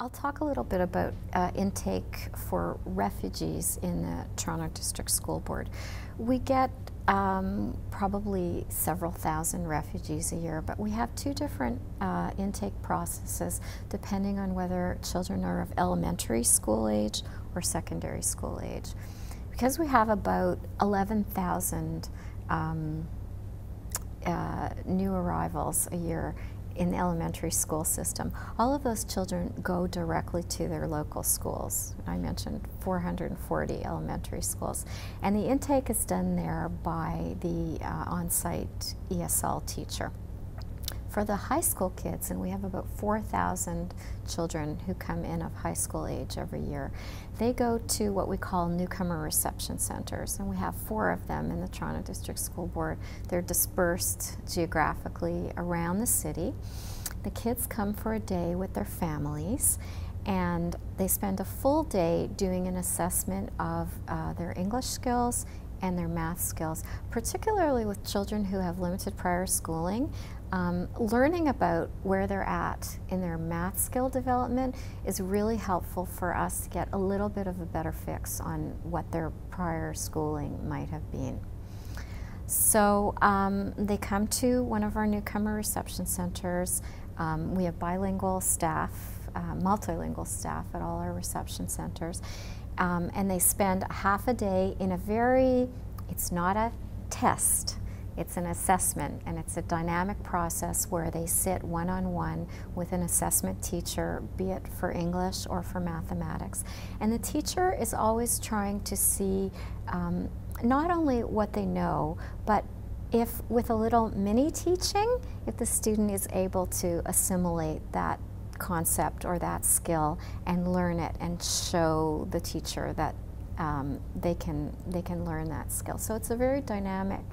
I'll talk a little bit about intake for refugees in the Toronto District School Board. We get probably several thousand refugees a year, but we have two different intake processes depending on whether children are of elementary school age or secondary school age. Because we have about 11,000 new arrivals a year in the elementary school system, all of those children go directly to their local schools. I mentioned 440 elementary schools. And the intake is done there by the on-site ESL teacher. For the high school kids, and we have about 4,000 children who come in of high school age every year, they go to what we call newcomer reception centers, and we have 4 of them in the Toronto District School Board. They're dispersed geographically around the city. The kids come for a day with their families, and they spend a full day doing an assessment of their English skills and their math skills, particularly with children who have limited prior schooling. Learning about where they're at in their math skill development is really helpful for us to get a little bit of a better fix on what their prior schooling might have been. So they come to one of our newcomer reception centers. We have bilingual staff, multilingual staff at all our reception centers. And they spend half a day in a it's not a test, it's an assessment, and it's a dynamic process where they sit one-on-one with an assessment teacher, be it for English or for mathematics. And the teacher is always trying to see not only what they know, but if with a little mini teaching, if the student is able to assimilate that concept or that skill and learn it and show the teacher that they can learn that skill. So it's a very dynamic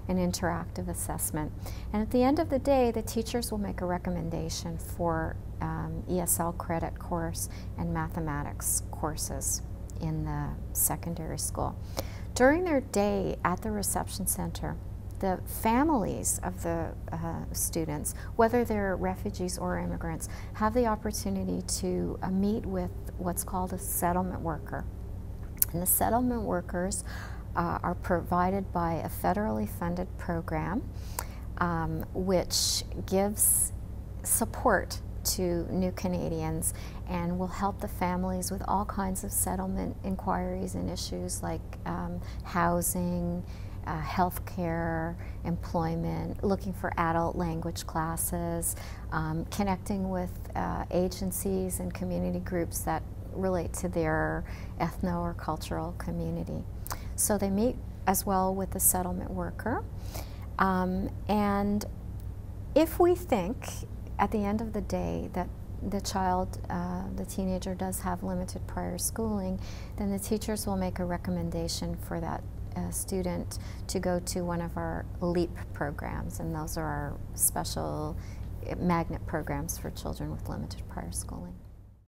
and interactive assessment. And at the end of the day, the teachers will make a recommendation for ESL credit course and mathematics courses in the secondary school. During their day at the reception center, the families of the students, whether they're refugees or immigrants, have the opportunity to meet with what's called a settlement worker. And the settlement workers are provided by a federally funded program which gives support to new Canadians and will help the families with all kinds of settlement inquiries and issues like housing, healthcare, employment, looking for adult language classes, connecting with agencies and community groups that relate to their ethno or cultural community. So they meet as well with the settlement worker. And if we think at the end of the day that the child, the teenager does have limited prior schooling, then the teachers will make a recommendation for that student to go to one of our LEAP programs, and those are our special magnet programs for children with limited prior schooling.